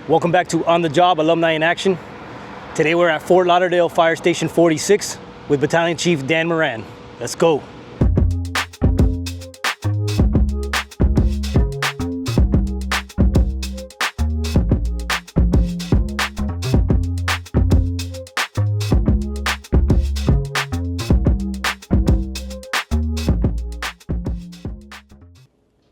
Welcome back to On the Job, Alumni in Action. Today we're at Fort Lauderdale Fire Station 46 with Battalion Chief Dan Moran. Let's go.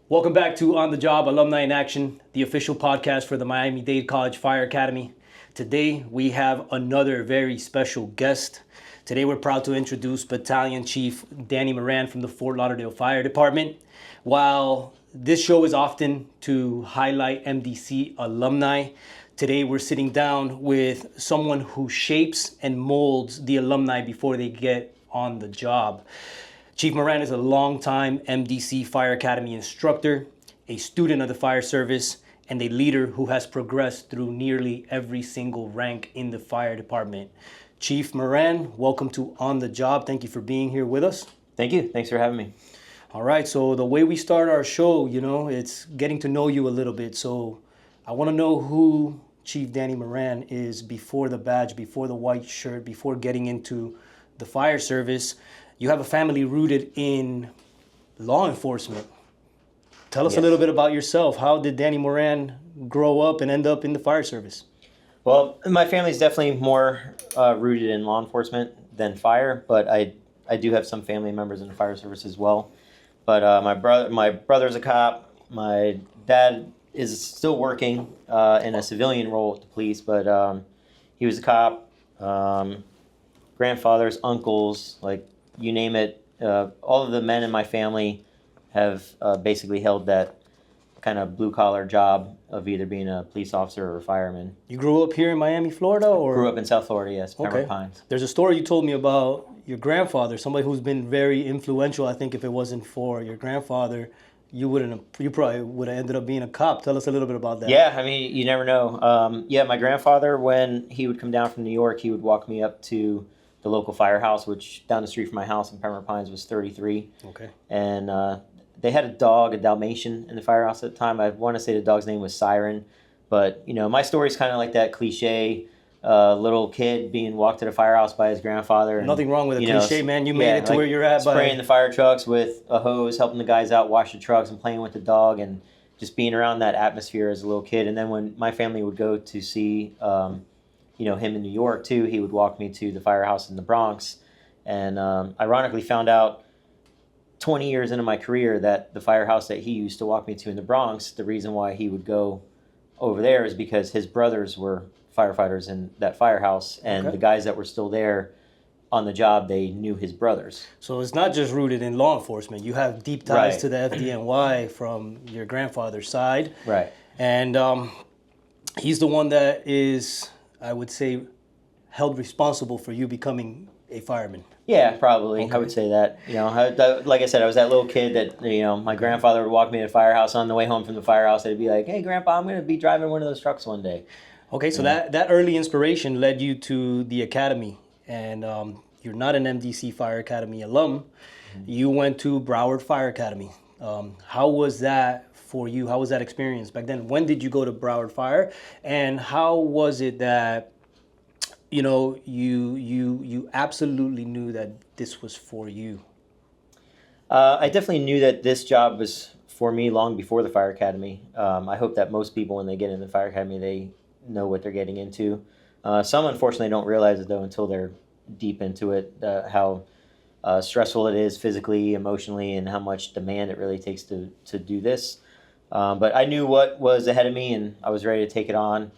Welcome back to On the Job, Alumni in Action, the official podcast for the Miami-Dade College Fire Academy. Today, we have another very special guest. Today, we're proud to introduce Battalion Chief Danny Moran from the Fort Lauderdale Fire Department. While this show is often to highlight MDC alumni, today we're sitting down with someone who shapes and molds the alumni before they get on the job. Chief Moran is a longtime MDC Fire Academy instructor, a student of the fire service, and a leader who has progressed through nearly every single rank in the fire department. Chief Moran, welcome to On the Job. Thank you for being here with us. Thank you. Thanks for having me. All right, so the way we start our show, it's getting to know you a little bit. So I want to know who Chief Danny Moran is before the badge, before the white shirt, before getting into the fire service. You have a family rooted in law enforcement. Tell us a little bit about yourself. How did Danny Moran grow up and end up in the fire service? Well, my family's definitely more rooted in law enforcement than fire, but I do have some family members in the fire service as well. But my brother's a cop. My dad is still working in a civilian role with the police, but he was a cop. Grandfathers, uncles, like you name it. All of the men in my family have basically held that kind of blue-collar job of either being a police officer or a fireman. You grew up here in Miami, Florida? Or Grew up in South Florida, yes, Pembroke Pines. There's a story you told me about your grandfather, somebody who's been very influential. I think if it wasn't for your grandfather, you probably would have ended up being a cop. Tell us a little bit about that. Yeah, I mean, you never know. My grandfather, when he would come down from New York, he would walk me up to the local Firehouse, which down the street from my house in Pembroke Pines was 33. Okay. And they had a dog, a Dalmatian, in the firehouse at the time. I want to say the dog's name was Siren. But, my story's kind of like that cliche little kid being walked to the firehouse by his grandfather. And, nothing wrong with a cliche, man. You made it to where you're at. Spraying the fire trucks with a hose, helping the guys out wash the trucks and playing with the dog and just being around that atmosphere as a little kid. And then when my family would go to see him in New York too, he would walk me to the firehouse in the Bronx. And ironically found out 20 years into my career that the firehouse that he used to walk me to in the Bronx, the reason why he would go over there is because his brothers were firefighters in that firehouse. And the guys that were still there on the job, they knew his brothers. So it's not just rooted in law enforcement. You have deep ties to the FDNY from your grandfather's side. Right. And he's the one that is, I would say, held responsible for you becoming a fireman. Yeah, probably. Okay. I would say that. Like I said, I was that little kid that, my grandfather would walk me to the firehouse. On the way home from the firehouse, I'd be like, hey, Grandpa, I'm going to be driving one of those trucks one day. Okay, so that early inspiration led you to the academy. And you're not an MDC Fire Academy alum. Mm-hmm. You went to Broward Fire Academy. How was that for you? How was that experience back then? When did you go to Broward Fire? And how was it that you absolutely knew that this was for you? I definitely knew that this job was for me long before the Fire Academy. I hope that most people, when they get into the Fire Academy, they know what they're getting into. Some, unfortunately, don't realize it, though, until they're deep into it, how stressful it is physically, emotionally, and how much demand it really takes to do this. But I knew what was ahead of me, and I was ready to take it on.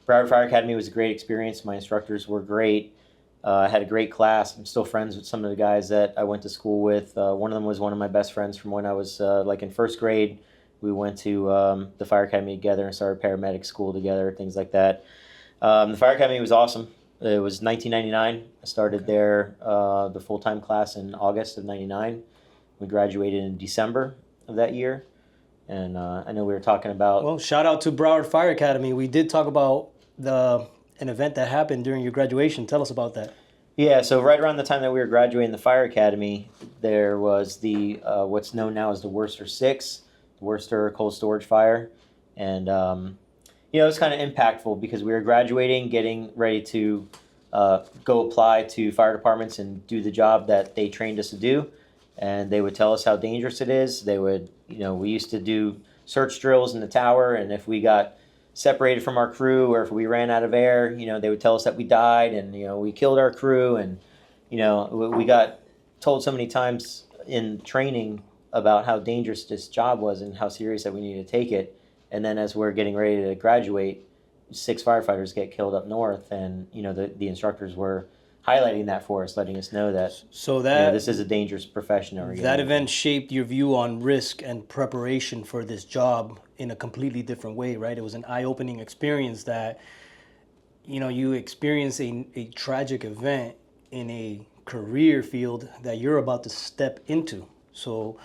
Broward Fire Academy was a great experience. My instructors were great. I had a great class. I'm still friends with some of the guys that I went to school with. One of them was one of my best friends from when I was in first grade. We went to the Fire Academy together and started paramedic school together, things like that. The Fire Academy was awesome. It was 1999. I started there, the full-time class in August of 99. We graduated in December of that year. And I know we were talking about... Well, shout out to Broward Fire Academy. We did talk about an event that happened during your graduation. Tell us about that. Yeah, so right around the time that we were graduating the Fire Academy, there was the what's known now as the Worcester 6, the Worcester Cold Storage Fire. And it was kind of impactful because we were graduating, getting ready to go apply to fire departments and do the job that they trained us to do. And they would tell us how dangerous it is. They would, we used to do search drills in the tower, and if we got separated from our crew or if we ran out of air, they would tell us that we died and, we killed our crew. And, we got told so many times in training about how dangerous this job was and how serious that we needed to take it. And then as we're getting ready to graduate, 6 firefighters get killed up north, and the instructors were highlighting that for us, letting us know that this is a dangerous profession. That event shaped your view on risk and preparation for this job in a completely different way, right? It was an eye-opening experience that you experience a tragic event in a career field that you're about to step into. So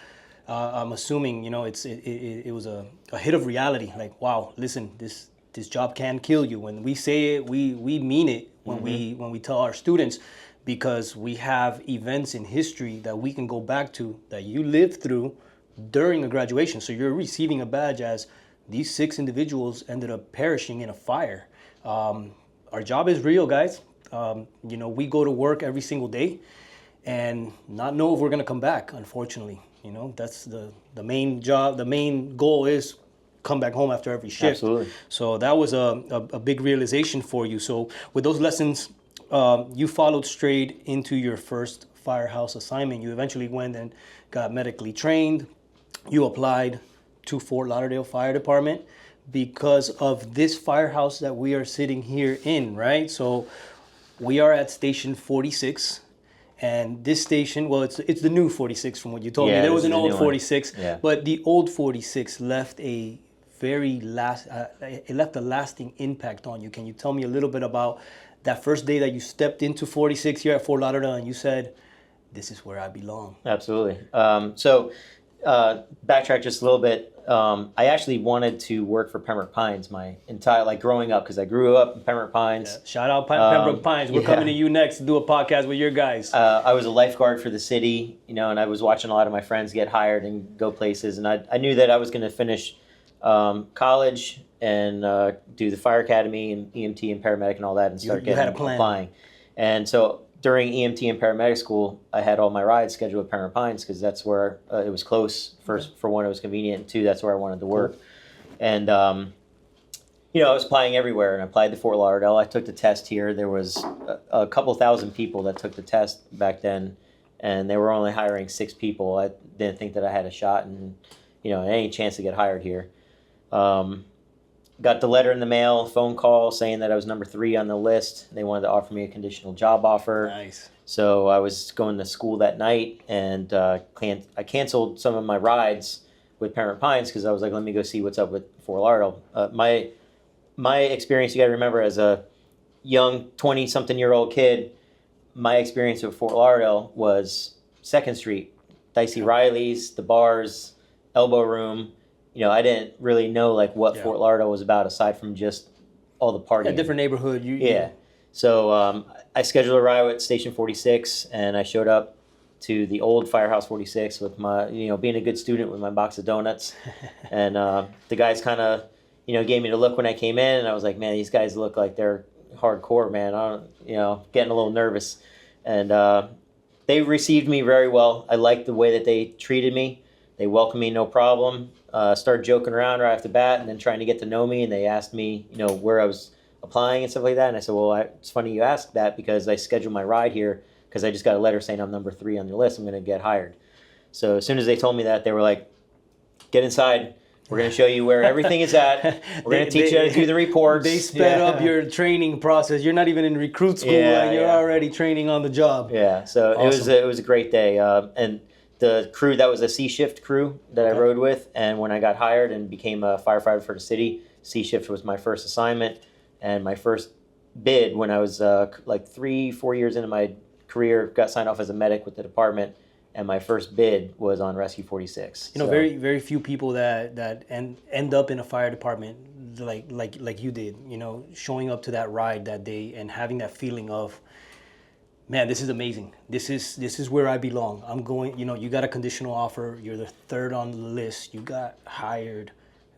I'm assuming it was a hit of reality. Like, wow, listen, this job can kill you. When we say it, we mean it when we tell our students, because we have events in history that we can go back to that you lived through during a graduation. So you're receiving a badge as these 6 individuals ended up perishing in a fire. Our job is real, guys. We go to work every single day and not know if we're gonna come back, unfortunately. That's the main job. The main goal is come back home after every shift. Absolutely. So that was a big realization for you. So with those lessons, you followed straight into your first Firehouse assignment. You eventually went and got medically trained. You applied to Fort Lauderdale Fire Department because of this firehouse that we are sitting here in, right? So we are at Station 46. And this station, well, it's the new 46 from what you told me. There was an old 46, but the old 46 left a lasting impact on you. Can you tell me a little bit about that first day that you stepped into 46 here at Fort Lauderdale and you said, this is where I belong? Absolutely. Backtrack just a little bit. I actually wanted to work for Pembroke Pines my entire, growing up, because I grew up in Pembroke Pines. Yeah. Shout out Pembroke Pines. We're coming to you next to do a podcast with your guys. I was a lifeguard for the city, and I was watching a lot of my friends get hired and go places. And I knew that I was going to finish college and do the fire academy and EMT and paramedic and all that and start applying. And so during EMT and paramedic school, I had all my rides scheduled at Pembroke Pines because that's where it was close. First, for one, it was convenient, and 2, that's where I wanted to work. Cool. And I was applying everywhere, and I applied to Fort Lauderdale. I took the test here. There was a couple thousand people that took the test back then, and they were only hiring 6 people. I didn't think that I had a shot and any chance to get hired here. Got the letter in the mail, phone call saying that I was number 3 on the list. They wanted to offer me a conditional job offer. Nice. So I was going to school that night, and I canceled some of my rides with Pembroke Pines because I was like, let me go see what's up with Fort Lauderdale. My experience, you got to remember, as a young 20-something-year-old kid, my experience with Fort Lauderdale was 2nd Street, Dicey Riley's, the bars, Elbow Room. I didn't really know what Fort Lauderdale was about aside from just all the partying. A different neighborhood. So I scheduled a ride at Station 46, and I showed up to the old Firehouse 46 with my, being a good student with my box of donuts. And the guys kind of, gave me the look when I came in, and I was like, man, these guys look like they're hardcore, man. Getting a little nervous. And they received me very well. I liked the way that they treated me. They welcomed me, no problem. Started joking around right off the bat and then trying to get to know me. And they asked me, where I was applying and stuff like that. And I said, well, it's funny you asked that because I scheduled my ride here because I just got a letter saying I'm number 3 on your list. I'm going to get hired. So as soon as they told me that, they were like, get inside. We're going to show you where everything is at. We're going to teach you how to do the reports. They sped up your training process. You're not even in recruit school and you're already training on the job. Yeah, so awesome. It was a great day. And the crew, that was a C-shift crew that I rode with, and when I got hired and became a firefighter for the city, C-shift was my first assignment, and my first bid when I was 3-4 years into my career, got signed off as a medic with the department, and my first bid was on Rescue 46. Very very few people that end up in a fire department like you did, showing up to that ride that day and having that feeling of, man, this is amazing. This is where I belong. I'm going, you got a conditional offer. You're the 3rd on the list. You got hired.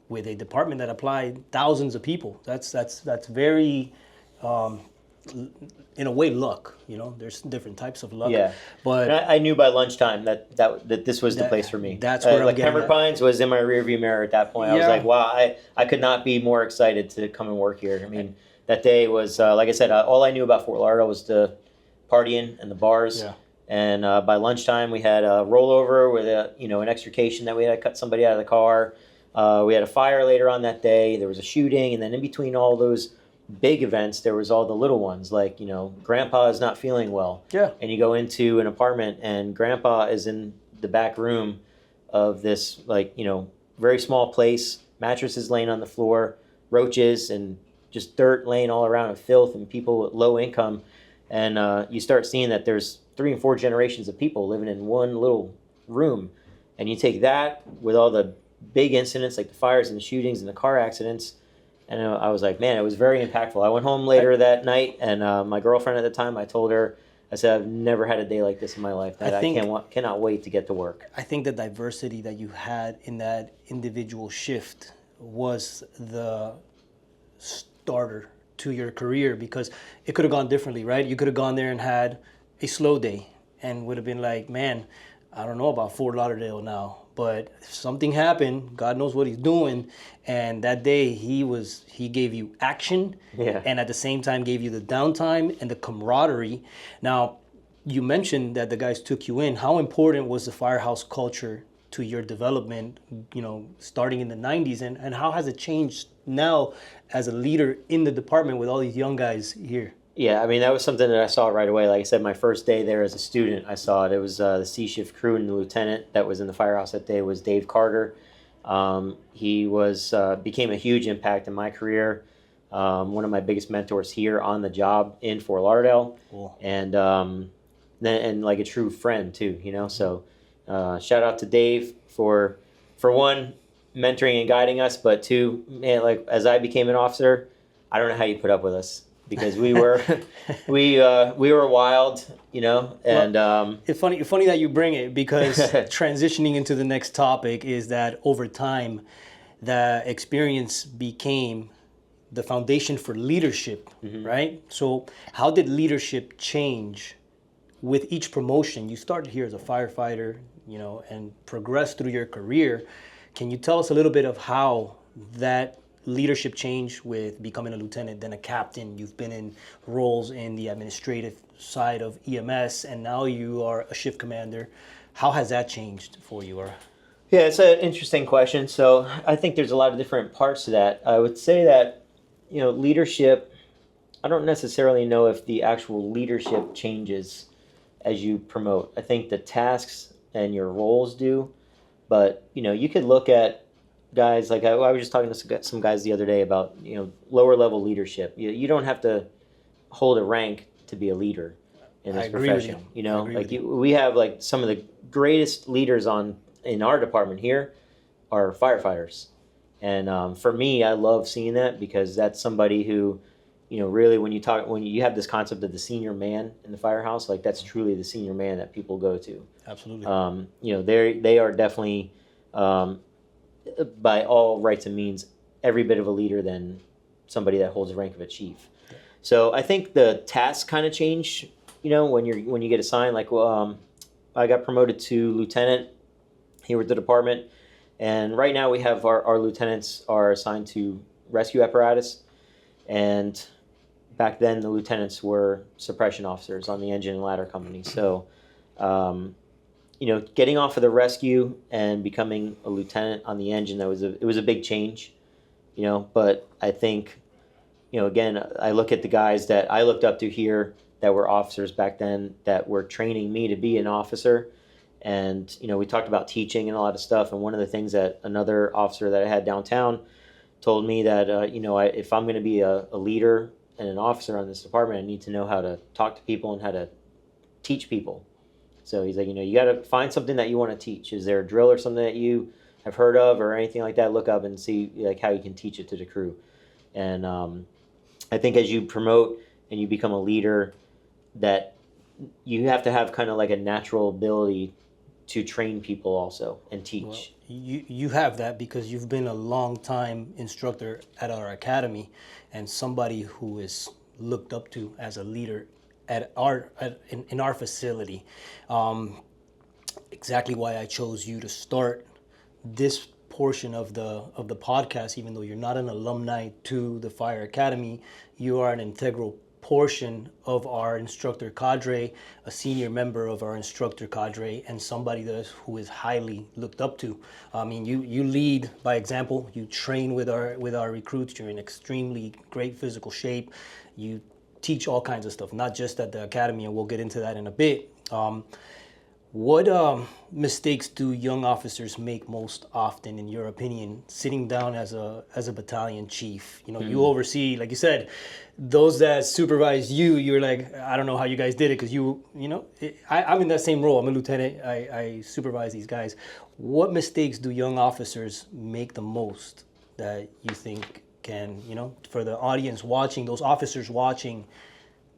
with a department that applied thousands of people. That's very, in a way, luck. You know, there's different types of luck. Yeah, But and I knew by lunchtime that this was the place for me. That's where I'm like getting Pembroke at. Pines was in my rearview mirror at that point. I was Yeah. like, wow, I could not be more excited to come and work here. I mean, that day was like I said, all I knew about Fort Lauderdale was the partying and the bars. Yeah. And by lunchtime, we had a rollover with an extrication that we had to cut somebody out of the car. We had a fire later on that day. There was a shooting, and then in between all those big events, there was all the little ones, like Grandpa is not feeling well. Yeah. And you go into an apartment, and Grandpa is in the back room of this very small place. Mattresses laying on the floor, roaches, and just dirt laying all around, and filth, and people with low income. And you start seeing that there's 3 and 4 generations of people living in one little room. And you take that with all the big incidents like the fires and the shootings and the car accidents. And I was like, man, it was very impactful. I went home later that night, and my girlfriend at the time, I told her, I said, I've never had a day like this in my life. That I cannot wait to get to work. I think the diversity that you had in that individual shift was the starter to your career, because it could have gone differently, right? You could have gone there and had a slow day and would have been like, man, I don't know about Fort Lauderdale now, but if something happened, God knows what he's doing. And that day he gave you action, Yeah. and at the same time gave you the downtime and the camaraderie. Now, you mentioned that the guys took you in. How important was the Firehouse culture to your development, starting in the 90s, and how has it changed now as a leader in the department with all these young guys here? Yeah, I mean, that was something that I saw right away. Like I said, my first day there as a student, I saw it. It was the C shift crew, and the lieutenant that was in the Firehouse that day was Dave Carter. He became a huge impact in my career. One of my biggest mentors here on the job in Fort Lauderdale. Cool. And then like a true friend too, So shout out to Dave for one, mentoring and guiding us, but two, man, like as I became an officer, I don't know how you put up with us, because we were we were wild, and It's funny that you bring it, because transitioning into the next topic is that over time, the experience became the foundation for leadership, right? So how did leadership change with each promotion? You started here as a firefighter, and progressed through your career. Can you tell us a little bit of how that leadership changed with becoming a lieutenant, then a captain? You've been in roles in the administrative side of EMS, and now you are a shift commander. How has that changed for you? Yeah, it's an interesting question. So I think there's a lot of different parts to that. I would say that, leadership, I don't necessarily know if the actual leadership changes as you promote. I think the tasks and your roles do, but, you could look at guys, like I was just talking to some guys the other day about, lower level leadership. You don't have to hold a rank to be a leader in this profession. We have like some of the greatest leaders in our department here are firefighters. And for me, I love seeing that, because that's somebody who, really when you have this concept of the senior man in the firehouse, like that's truly the senior man that people go to. Absolutely. They are definitely, by all rights and means, every bit of a leader than somebody that holds the rank of a chief. Yeah. So I think the tasks kind of change, when you get assigned. Like, I got promoted to lieutenant here with the department, and right now we have our lieutenants are assigned to rescue apparatus, and back then the lieutenants were suppression officers on the engine and ladder company. So, getting off of the rescue and becoming a lieutenant on the engine, it was a big change, but I think, again, I look at the guys that I looked up to here that were officers back then that were training me to be an officer. And, we talked about teaching and a lot of stuff. And one of the things that another officer that I had downtown told me that, if I'm going to be a leader and an officer on this department, I need to know how to talk to people and how to teach people. So he's like, you got to find something that you want to teach. Is there a drill or something that you have heard of or anything like that? Look up and see like how you can teach it to the crew. And I think as you promote and you become a leader, that you have to have kind of like a natural ability to train people also and teach. Well, you have that because you've been a long time instructor at our academy, and somebody who is looked up to as a leader in our facility. Exactly why I chose you to start this portion of the podcast. Even though you're not an alumni to the Fire Academy, you are an integral portion of our instructor cadre, a senior member of our instructor cadre, and somebody who is highly looked up to. I mean, you lead by example. You train with our recruits. You're in extremely great physical shape. You teach all kinds of stuff, not just at the academy, and we'll get into that in a bit. What mistakes do young officers make most often, in your opinion, sitting down as a battalion chief? You know, you oversee, like you said, those that supervise you. You're like, I don't know how you guys did it, because I'm in that same role. I'm a lieutenant. I supervise these guys. What mistakes do young officers make the most that you think can, for the audience watching, those officers watching,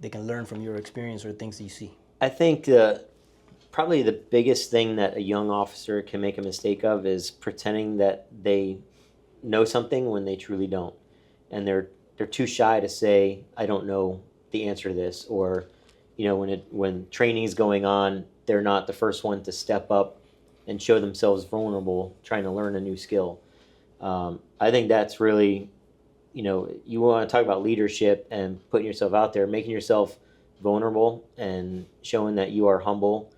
they can learn from your experience or things that you see? I think probably the biggest thing that a young officer can make a mistake of is pretending that they know something when they truly don't. And they're too shy to say, I don't know the answer to this. Or, when training is going on, they're not the first one to step up and show themselves vulnerable trying to learn a new skill. I think that's really, you want to talk about leadership and putting yourself out there, making yourself vulnerable and showing that you are humble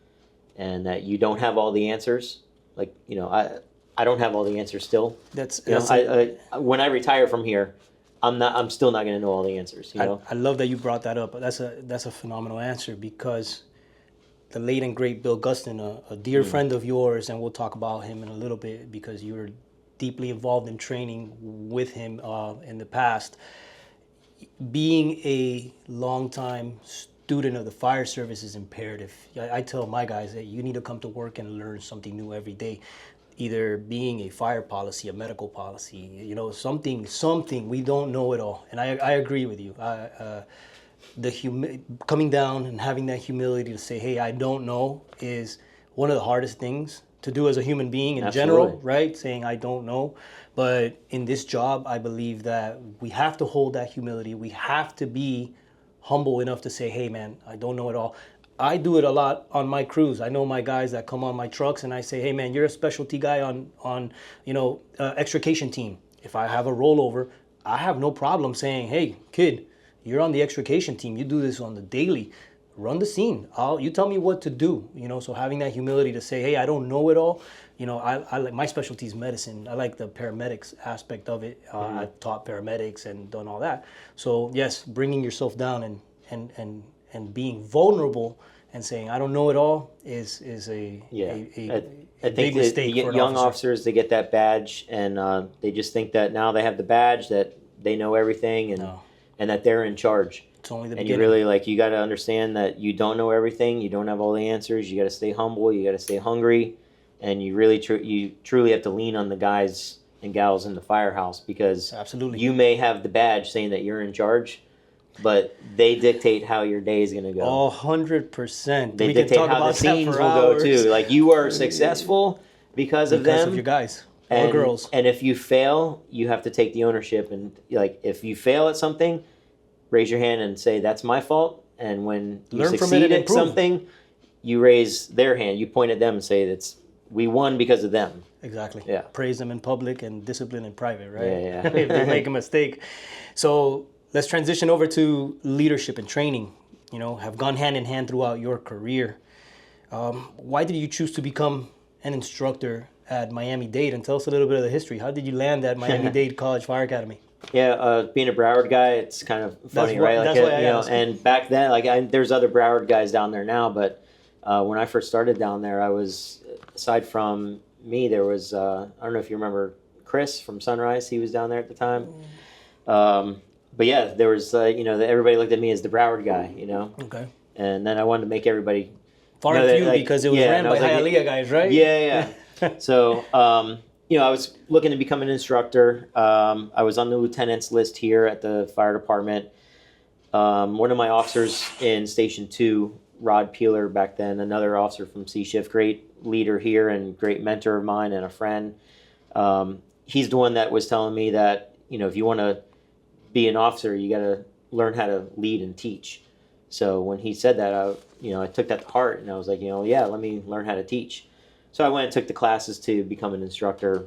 and that you don't have all the answers. Like, I don't have all the answers still. When I retire from here, I'm still not going to know all the answers. I love that you brought that up. That's a phenomenal answer, because the late and great Bill Gustin, a dear friend of yours, and we'll talk about him in a little bit because you were deeply involved in training with him in the past. Being a longtime student of the fire service is imperative. I tell my guys that you need to come to work and learn something new every day, either being a fire policy, a medical policy, something. We don't know it all, and I agree with you. Coming down and having that humility to say, hey, I don't know, is one of the hardest things to do as a human being in general, right? Saying I don't know. But in this job, I believe that we have to hold that humility. We have to be humble enough to say, hey man, I don't know it all. I do it a lot on my crews. I know my guys that come on my trucks, and I say, hey man, you're a specialty guy on extrication team. If I have a rollover, I have no problem saying, hey kid, you're on the extrication team. You do this on the daily. Run the scene. You tell me what to do. So having that humility to say, hey, I don't know it all. I like, my specialty is medicine. I like the paramedics aspect of it. I've taught paramedics and done all that. So yes, bringing yourself down and being vulnerable and saying I don't know it all is a big mistake for young officers. They get that badge and they just think that now they have the badge that they know everything and that they're in charge. It's only the and beginning. You really you got to understand that you don't know everything. You don't have all the answers. You got to stay humble. You got to stay hungry, and you really you truly have to lean on the guys and gals in the firehouse, because absolutely you may have the badge saying that you're in charge, but they dictate how your day is going to go. 100%. They dictate how the scenes will go too. Like, you are successful because of them. Because of your guys or girls. And if you fail, you have to take the ownership. And if you fail at something, raise your hand and say, that's my fault. And when you succeed at something, you raise their hand. You point at them and say, we won because of them. Exactly. Yeah. Praise them in public and discipline in private, right? Yeah. If they make a mistake. So let's transition over to leadership and training. Have gone hand in hand throughout your career. Why did you choose to become an instructor at Miami-Dade? And tell us a little bit of the history. How did you land at Miami-Dade College Fire Academy? Yeah, being a Broward guy, it's kind of funny, right? That's why I asked. And back then, there's other Broward guys down there now, but when I first started down there, I was, aside from me, there was, I don't know if you remember Chris from Sunrise. He was down there at the time. But yeah, there was, everybody looked at me as the Broward guy, Okay. And then I wanted to make everybody far and few, because it was ran by Hialeah guys, right? Yeah. So, I was looking to become an instructor. I was on the lieutenant's list here at the fire department. One of my officers in Station 2, Rod Peeler back then, another officer from C Shift, great leader here and great mentor of mine and a friend. He's the one that was telling me that, if you want to be an officer, you got to learn how to lead and teach. So when he said that, I took that to heart, and I was like, yeah, let me learn how to teach. So I went and took the classes to become an instructor.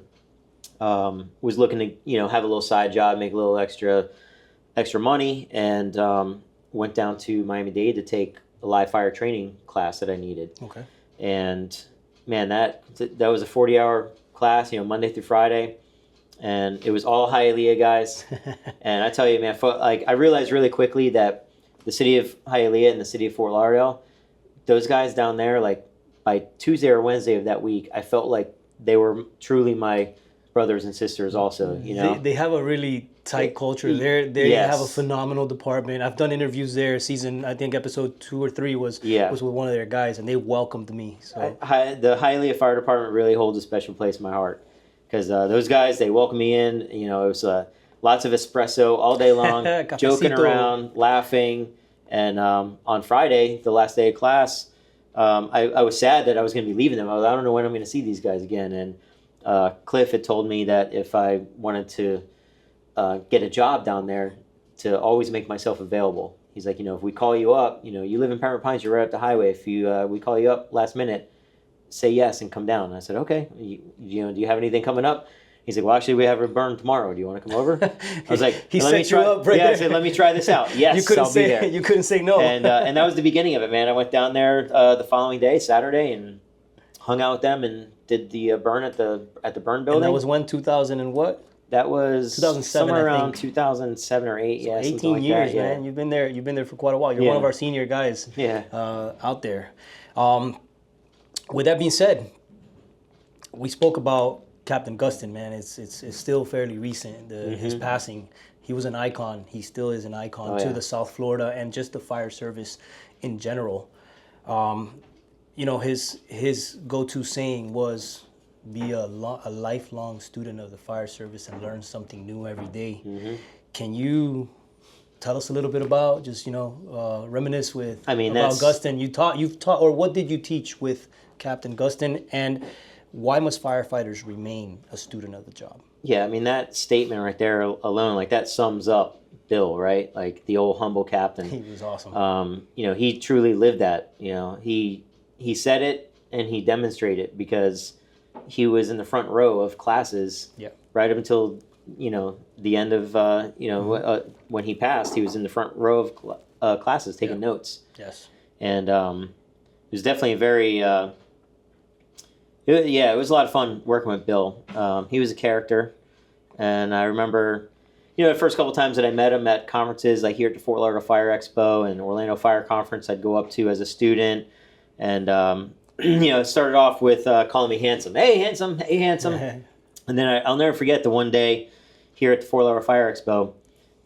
Was looking to, have a little side job, make a little extra money, and went down to Miami-Dade to take a live fire training class that I needed. Okay. And man, that was a 40-hour class, Monday through Friday, and it was all Hialeah guys. And I tell you, man, I realized really quickly that the city of Hialeah and the city of Fort Lauderdale, those guys down there, like by Tuesday or Wednesday of that week, I felt like they were truly my brothers and sisters also, They have a really tight culture. They have a phenomenal department. I've done interviews there. I think episode 2 or 3 was with one of their guys, and they welcomed me. So the Hialeah Fire Department really holds a special place in my heart, because those guys, they welcomed me in. It was lots of espresso all day long, joking around, laughing. And on Friday, the last day of class, I was sad that I was going to be leaving them. I don't know when I'm going to see these guys again. And Cliff had told me that if I wanted to get a job down there, to always make myself available. He's like, if we call you up, you live in Pembroke Pines, you're right up the highway. If we call you up last minute, say yes and come down. And I said, okay. Do you have anything coming up? He's like, well, actually, we have a burn tomorrow. Do you want to come over? I was like, he set you up right there. I said, let me try this out. Yes, I'll be there. You couldn't say no. And that was the beginning of it, man. I went down there the following day, Saturday, and hung out with them and did the burn at the burn building. And that was when, 2000 and what? That was 2007, somewhere around 2007 or 8. So yeah, 18 like years, that, yeah. man. You've been there for quite a while. You're one of our senior guys out there. With that being said, we spoke about Captain Gustin, man. It's still fairly recent. His passing. He was an icon. He still is an icon to the South Florida and just the fire service in general. His go-to saying was, be a lifelong student of the fire service and learn something new every day. Can you tell us a little bit about, just reminisce about Gustin? You've taught, or what did you teach with Captain Gustin, and why must firefighters remain a student of the job? Yeah, that statement right there alone, like, that sums up Bill, right? Like, the old humble captain. He was awesome. He truly lived that. He said it and he demonstrated it, because he was in the front row of classes right up until the end of when he passed. He was in the front row of classes taking notes. Yes. And it was definitely a very it was a lot of fun working with Bill. He was a character, and I remember the first couple times that I met him at conferences, like here at the Fort Lauderdale Fire Expo and Orlando Fire Conference, I'd go up to as a student, and it started off with calling me handsome. Hey, handsome. Hey, handsome. And then I'll never forget the one day here at the Fort Lauderdale Fire Expo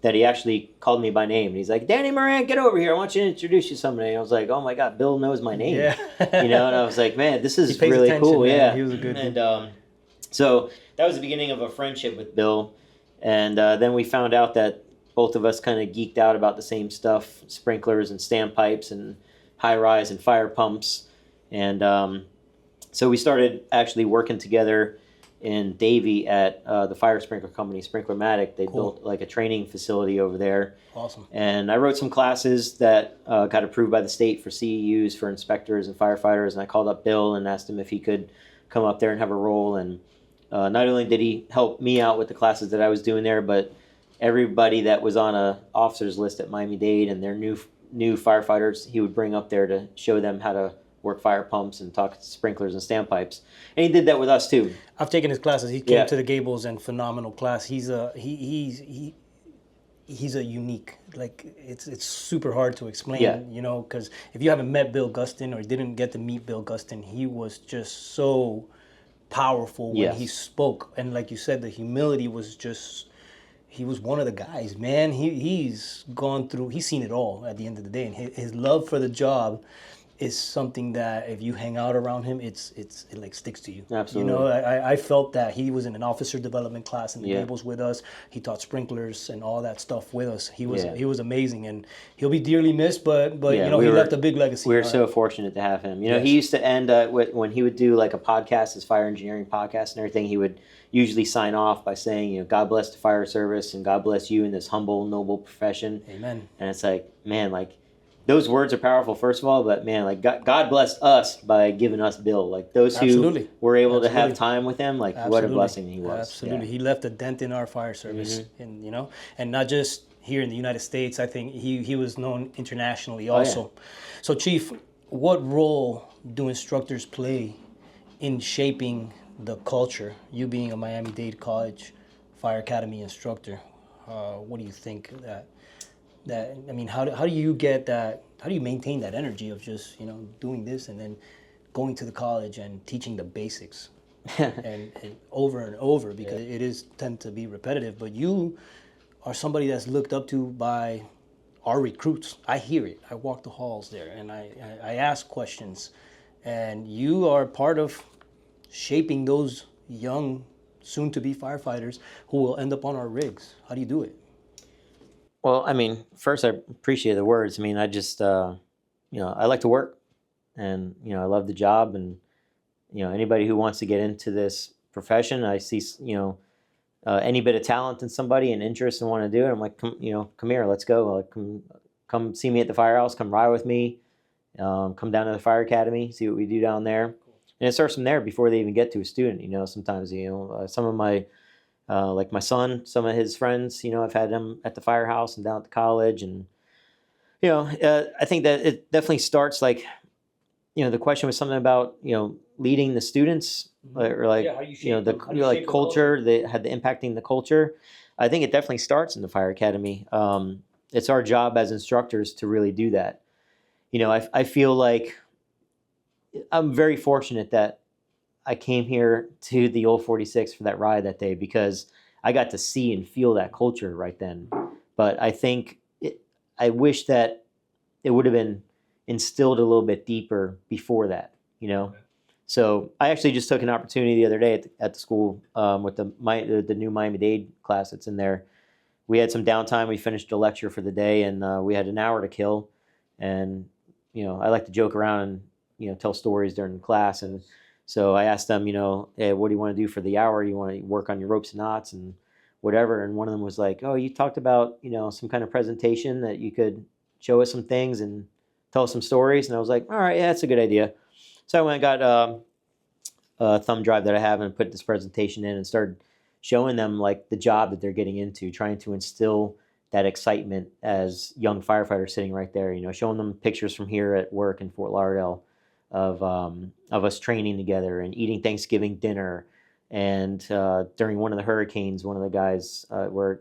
that he actually called me by name. And he's like, Danny Moran, get over here. I want you to introduce you to somebody. And I was like, oh my God, Bill knows my name. Yeah. And I was like, man, this is really cool. Man. Yeah. He was a good dude. And so that was the beginning of a friendship with Bill. And then we found out that both of us kind of geeked out about the same stuff, sprinklers and standpipes and high-rise and fire pumps. And so we started actually working together in Davie at the fire sprinkler company, Sprinklermatic. They built like a training facility over there. Awesome. And I wrote some classes that got approved by the state for CEUs for inspectors and firefighters. And I called up Bill and asked him if he could come up there and have a role. And not only did he help me out with the classes that I was doing there, but everybody that was on a officer's list at Miami-Dade and their new firefighters, he would bring up there to show them how to work fire pumps and talk sprinklers and standpipes. And he did that with us too. I've taken his classes. He came to the Gables, and phenomenal class. He's a unique, like, it's super hard to explain, because if you haven't met Bill Gustin or didn't get to meet Bill Gustin, he was just so powerful when he spoke. And like you said, the humility was just, he was one of the guys, man. He's gone through, he's seen it all at the end of the day. And his love for the job is something that if you hang out around him, it like sticks to you. Absolutely. You know, I felt that he was in an officer development class in the Yeah. Gables with us. He taught sprinklers and all that stuff with us. He was Yeah. he was amazing, and he'll be dearly missed. But Yeah, you know, he left a big legacy. We were so fortunate to have him. You know, Yes. he used to end when he would do like a podcast, his fire engineering podcast and everything. He would usually sign off by saying, you know, God bless the fire service and God bless you in this humble, noble profession. Amen. And it's like, man, like those words are powerful, first of all, but man, like God blessed us by giving us Bill. Like those who Absolutely. were able to have Absolutely. time with him, like what a Absolutely. blessing he was. Absolutely, Yeah. he left a dent in our fire service, and you know, and not just here in the United States. I think he was known internationally also. Oh, So, Chief, what role do instructors play in shaping the culture? You being a Miami-Dade College Fire Academy instructor, what do you think that I mean, how do you get that? How do you maintain that energy of just, you know, doing this and then going to the college and teaching the basics and over because it is tend to be repetitive, but you are somebody that's looked up to by our recruits. I hear it. I walk the halls there and I ask questions, and you are part of shaping those young soon-to-be firefighters who will end up on our rigs. How do you do it? Well, I mean, first, I appreciate the words. I mean, I just, you know, I like to work, and you know, I love the job, and you know, anybody who wants to get into this profession, I see, you know, any bit of talent in somebody and interest and want to do it. I'm like, come here, let's go. Like, come see me at the Firehouse. Come ride with me. Come down to the Fire Academy, see what we do down there, and it starts from there before they even get to a student. You know, sometimes some of my like my son, some of his friends, you know, I've had them at the Firehouse and down at the college. And, you know, I think that it definitely starts like, you know, the question was something about, you know, leading the students or like, Yeah, how do you you know, shape the them? How do you you know, shape like the culture, they had the impacting the culture. I think it definitely starts in the Fire Academy. It's our job as instructors to really do that. You know, I feel like I'm very fortunate that I came here to the old 46 for that ride that day because I got to see and feel that culture right then. But I think I wish that it would have been instilled a little bit deeper before that, you know? Okay. So I actually just took an opportunity the other day at the school with the new Miami-Dade class that's in there. We had some downtime. We finished a lecture for the day, and we had an hour to kill. And, you know, I like to joke around and, you know, tell stories during class. And so I asked them, you know, hey, what do you want to do for the hour? You want to work on your ropes and knots and whatever. And one of them was like, oh, you talked about, you know, some kind of presentation that you could show us some things and tell us some stories. And I was like, all right, yeah, that's a good idea. So I went and got a thumb drive that I have and put this presentation in and started showing them like the job that they're getting into, trying to instill that excitement as young firefighters sitting right there, you know, showing them pictures from here at work in Fort Lauderdale of us training together and eating Thanksgiving dinner. And during one of the hurricanes, one of the guys were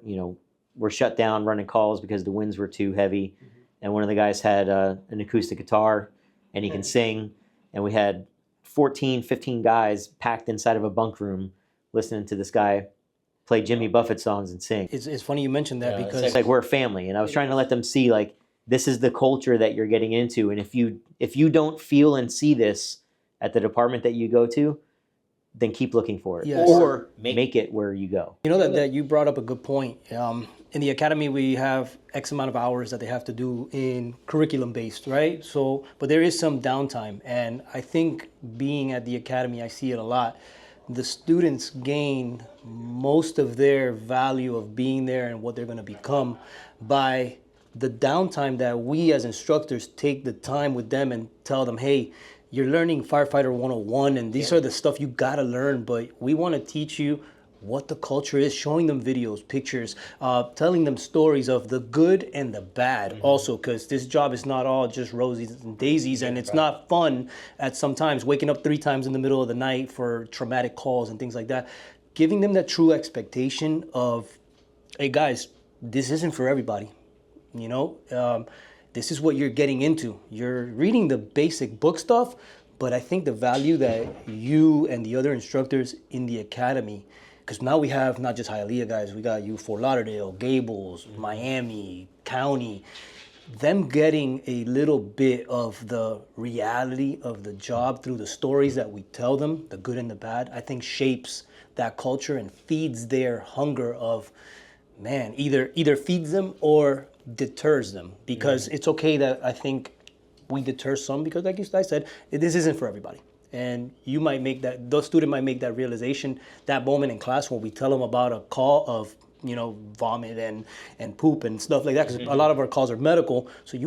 shut down running calls because the winds were too heavy. Mm-hmm. And one of the guys had an acoustic guitar and he can sing. And we had 14, 15 guys packed inside of a bunk room listening to this guy play Jimmy Buffett songs and sing. It's funny you mentioned that because it's like we're a family. And I was trying to let them see like, this is the culture that you're getting into. And if you don't feel and see this at the department that you go to, then keep looking for it. Yes. Or make it where you go. You know that you brought up a good point. In the academy, we have X amount of hours that they have to do in curriculum based, right? So, but there is some downtime. And I think being at the academy, I see it a lot. The students gain most of their value of being there and what they're going to become by the downtime that we as instructors take the time with them and tell them, hey, you're learning firefighter 101 and these are the stuff you got to learn, but we want to teach you what the culture is, showing them videos, pictures, telling them stories of the good and the bad also, because this job is not all just roses and daisies, and it's not fun at sometimes waking up 3 times in the middle of the night for traumatic calls and things like that. Giving them that true expectation of, hey guys, this isn't for everybody. You know, this is what you're getting into. You're reading the basic book stuff, but I think the value that you and the other instructors in the academy, because now we have not just Hialeah guys, we got you Fort Lauderdale, Gables, Miami, County. them getting a little bit of the reality of the job through the stories that we tell them, the good and the bad, I think shapes that culture and feeds their hunger of, man, either feeds them or deters them. Because it's okay that I think we deter some, because like I said, this isn't for everybody. And you might make that, those student might make that realization, that moment in class when we tell them about a call of, vomit and poop and stuff like that, because a lot of our calls are medical. So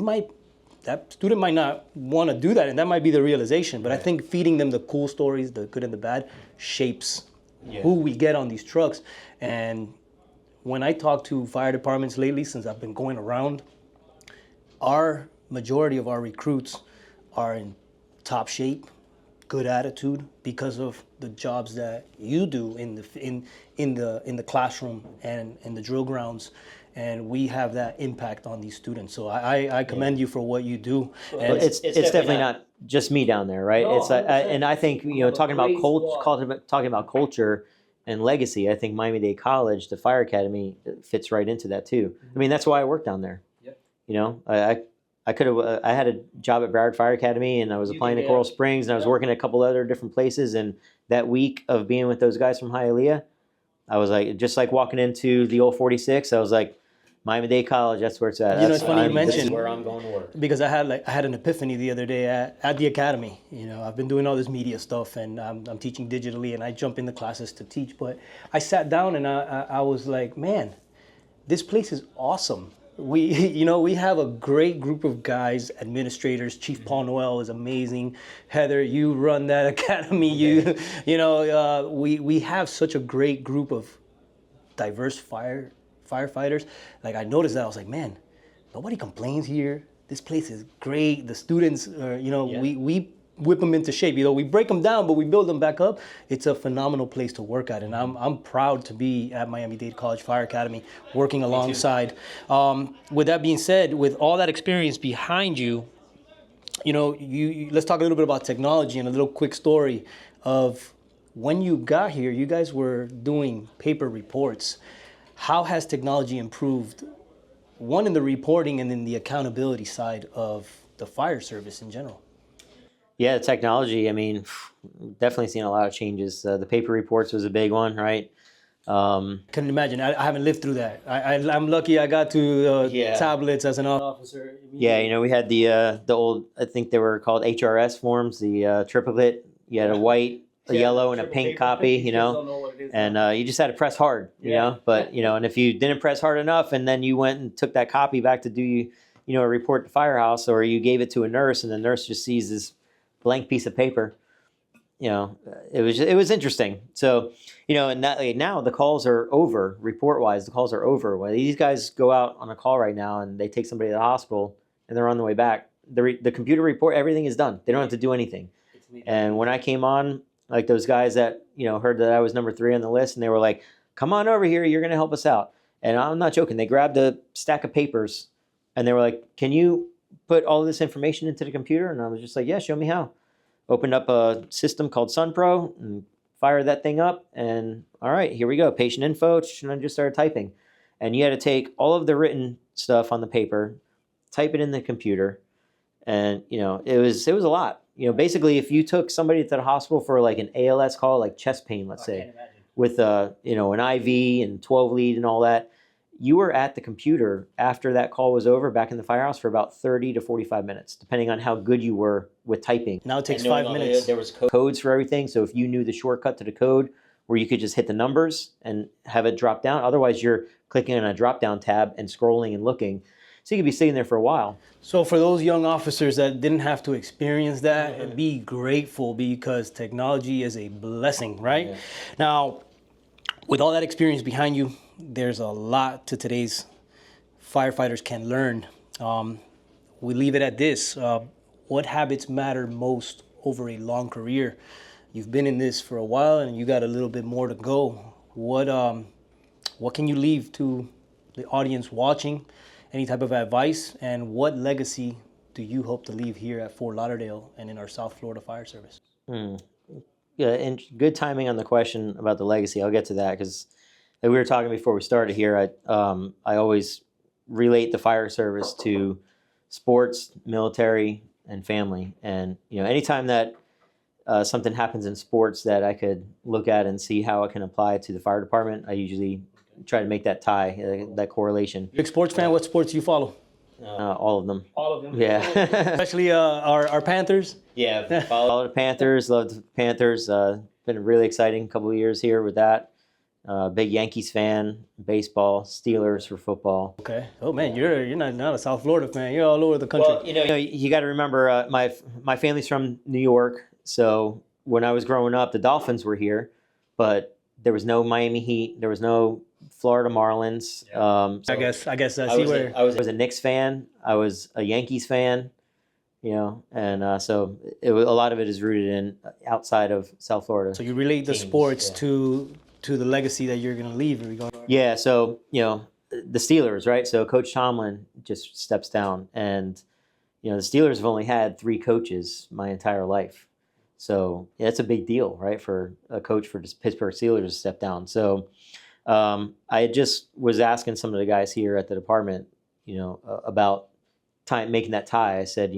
that student might not want to do that, and that might be the realization. But I think feeding them the cool stories, the good and the bad, shapes who we get on these trucks. And when I talk to fire departments lately, since I've been going around, our majority of our recruits are in top shape, good attitude, because of the jobs that you do in the classroom and in the drill grounds, and we have that impact on these students. So I commend you for what you do. And it's definitely not just me down there, right? No, And I think talking about culture and legacy, I think Miami-Dade College, the Fire Academy, fits right into that too. I mean, that's why I work down there. Yep. I had a job at Broward Fire Academy, and I was applying to Coral Springs, and I was working at a couple other different places. And that week of being with those guys from Hialeah, I was like, just like walking into the old 46, I was like, Miami-Dade College, that's where it's at. It's funny you mentioned, this is where I'm going to work. Because I had an epiphany the other day at the academy. I've been doing all this media stuff, and I'm teaching digitally, and I jump into classes to teach. But I sat down and I was like, man, this place is awesome. We have a great group of guys, administrators. Chief Paul Noel is amazing. Heather, you run that academy. We have such a great group of diverse firefighters. Like, I noticed that, I was like, man, nobody complains here. This place is great. The students, we whip them into shape. We break them down, but we build them back up. It's a phenomenal place to work at, and I'm proud to be at Miami-Dade College Fire Academy, working alongside. With that being said, with all that experience behind you, let's talk a little bit about technology and a little quick story of when you got here. You guys were doing paper reports. How has technology improved, one, in the reporting and in the accountability side of the fire service in general? Yeah, technology, I mean, definitely seen a lot of changes. The paper reports was a big one, right? Couldn't imagine. I haven't lived through that. I'm lucky I got to tablets as an officer. Yeah, we had the old, I think they were called HRS forms, the triplet. You had a white, a yellow, and a pink copy, and you just had to press hard, But, and if you didn't press hard enough and then you went and took that copy back to do, a report to Firehouse, or you gave it to a nurse and the nurse just sees this blank piece of paper, it was interesting. So, and that, now the calls are over, report-wise, the calls are over. When these guys go out on a call right now and they take somebody to the hospital and they're on the way back, the computer report, everything is done. They don't have to do anything. And when I came on, like those guys that, heard that I was number 3 on the list, and they were like, come on over here, you're going to help us out. And I'm not joking. They grabbed a stack of papers and they were like, can you put all of this information into the computer? And I was just like, yeah, show me how. Opened up a system called Sunpro and fired that thing up, and all right, here we go. Patient info, and I just started typing. And you had to take all of the written stuff on the paper, type it in the computer, and it was a lot. Basically, if you took somebody to the hospital for like an ALS call, like chest pain, let's say, with an IV and 12 lead and all that, you were at the computer after that call was over back in the firehouse for about 30 to 45 minutes, depending on how good you were with typing. Now it takes 5 minutes. There was codes for everything. So if you knew the shortcut to the code where you could just hit the numbers and have it drop down, otherwise you're clicking on a drop down tab and scrolling and looking. So you could be sitting there for a while. So for those young officers that didn't have to experience that, be grateful, because technology is a blessing, right? Yeah. Now, with all that experience behind you, there's a lot to today's firefighters can learn. We leave it at this. What habits matter most over a long career? You've been in this for a while and you got a little bit more to go. What can you leave to the audience watching? Any type of advice? And what legacy do you hope to leave here at Fort Lauderdale and in our South Florida Fire Service? Yeah, and good timing on the question about the legacy. I'll get to that, because we were talking before we started here. I always relate the fire service to sports, military, and family. And anytime that something happens in sports that I could look at and see how it can apply to the fire department, I usually try to make that tie, that correlation. Big sports fan. What sports do you follow? All of them. All of them. Yeah. Especially our Panthers. Yeah, follow the Panthers. Love the Panthers. Been a really exciting couple of years here with that. Big Yankees fan, baseball, Steelers for football. Okay. Oh man, you're not a South Florida fan. You're all over the country. Well, you got to remember, my family's from New York, so when I was growing up, the Dolphins were here, but there was no Miami Heat, there was no Florida Marlins. Yeah. So I guess I was a Knicks fan. I was a Yankees fan. And so a lot of it is rooted in outside of South Florida. So you relate the sports to the legacy that you're going to leave. Yeah. So the Steelers, right? So Coach Tomlin just steps down, and the Steelers have only had 3 coaches my entire life. So that's a big deal, right, for a coach for Pittsburgh Steelers to step down. So I just was asking some of the guys here at the department, about making that tie. I said,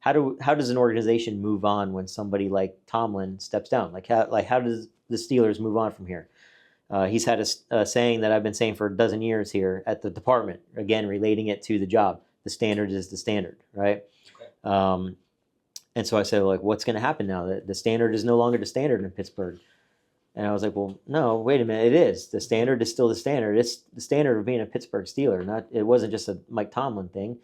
how does an organization move on when somebody like Tomlin steps down? How does the Steelers move on from here? He's had a saying that I've been saying for a dozen years here at the department, again, relating it to the job. The standard is the standard, right? Okay. And so I said, what's going to happen now? The standard is no longer the standard in Pittsburgh. And I was like, well, no, wait a minute. It is. The standard is still the standard. It's the standard of being a Pittsburgh Steeler. It wasn't just a Mike Tomlin thing.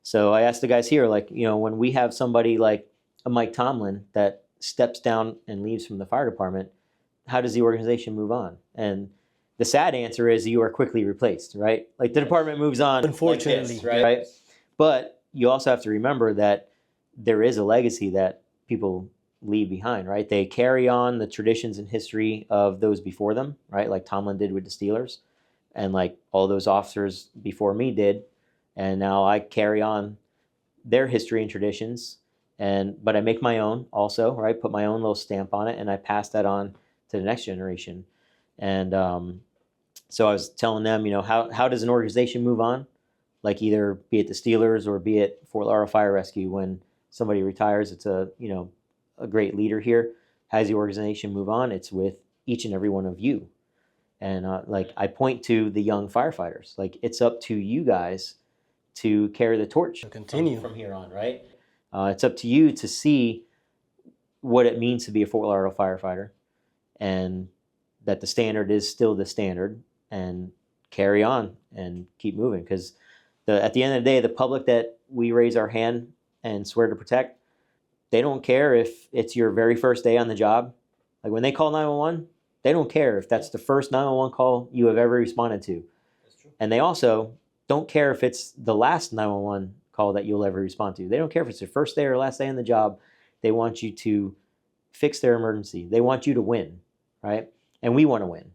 So I asked the guys here, when we have somebody like a Mike Tomlin that steps down and leaves from the fire department, how does the organization move on? And the sad answer is you are quickly replaced, right? The department moves on. Unfortunately. Like this, right? But you also have to remember that there is a legacy that people leave behind, right? They carry on the traditions and history of those before them, right? Like Tomlin did with the Steelers, and like all those officers before me did. And now I carry on their history and traditions, but I make my own also, right? Put my own little stamp on it, and I pass that on to the next generation. And so I was telling them, how does an organization move on? Either be it the Steelers or be it Fort Lauderdale Fire Rescue. When somebody retires, it's a great leader here. How does the organization move on? It's with each and every one of you. And I point to the young firefighters. It's up to you guys to carry the torch. To continue from here on, right? It's up to you to see what it means to be a Fort Lauderdale firefighter, and that the standard is still the standard, and carry on and keep moving. Because at the end of the day, the public that we raise our hand and swear to protect, they don't care if it's your very first day on the job. When they call 911, they don't care if that's the first 911 call you have ever responded to. That's true. And they also don't care if it's the last 911 call that you'll ever respond to. They don't care if it's your first day or last day on the job. They want you to fix their emergency. They want you to win, right? And we want to win.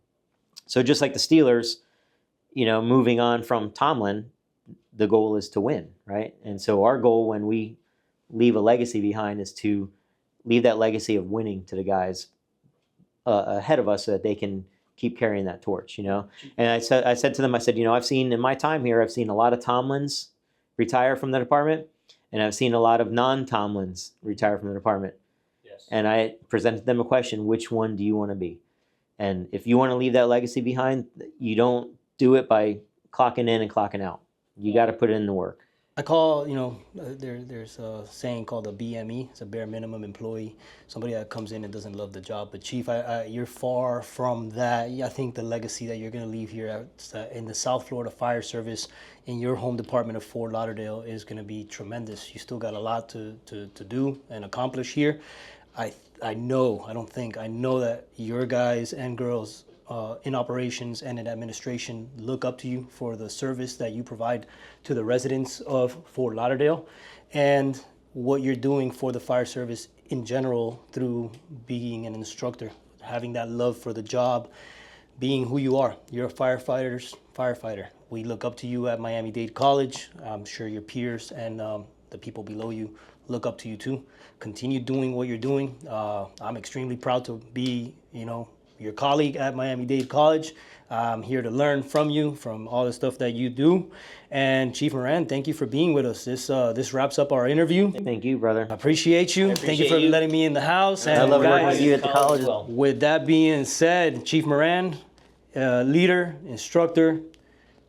So just like the Steelers, moving on from Tomlin, the goal is to win, right? And so our goal when we leave a legacy behind is to leave that legacy of winning to the guys ahead of us, so that they can keep carrying that torch, And I said to them, I've seen in my time here, I've seen a lot of Tomlins retire from the department, and I've seen a lot of non-Tomlins retire from the department. Yes. And I presented them a question: which one do you want to be? And if you want to leave that legacy behind, you don't do it by clocking in and clocking out. You got to put in the work. I call, there's a saying called a BME. It's a bare minimum employee, somebody that comes in and doesn't love the job. But Chief, you're far from that. I think the legacy that you're going to leave here in the South Florida Fire Service, in your home department of Fort Lauderdale, is going to be tremendous. You still got a lot to do and accomplish here. I know that your guys and girls in operations and in administration look up to you for the service that you provide to the residents of Fort Lauderdale, and what you're doing for the fire service in general through being an instructor, having that love for the job, being who you are. You're a firefighter. We look up to you at Miami-Dade College. I'm sure your peers and the people below you look up to you too. Continue doing what you're doing. I'm extremely proud to be, your colleague at Miami-Dade College. I'm here to learn from you, from all the stuff that you do. And Chief Moran, thank you for being with us. This wraps up our interview. Thank you, brother. Appreciate you. Thank you for letting me in the house. I And love working guys, with you at the college. with that being said, Chief Moran, leader, instructor,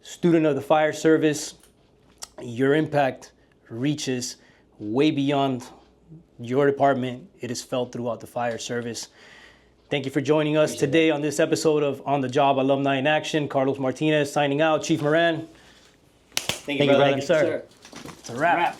student of the fire service, your impact reaches way beyond your department. It is felt throughout the fire service. Thank you for joining us today on this episode of On the Job Alumni in Action. Carlos Martinez signing out. Chief Moran. Thank you, brother. Thank you, sir. It's a wrap.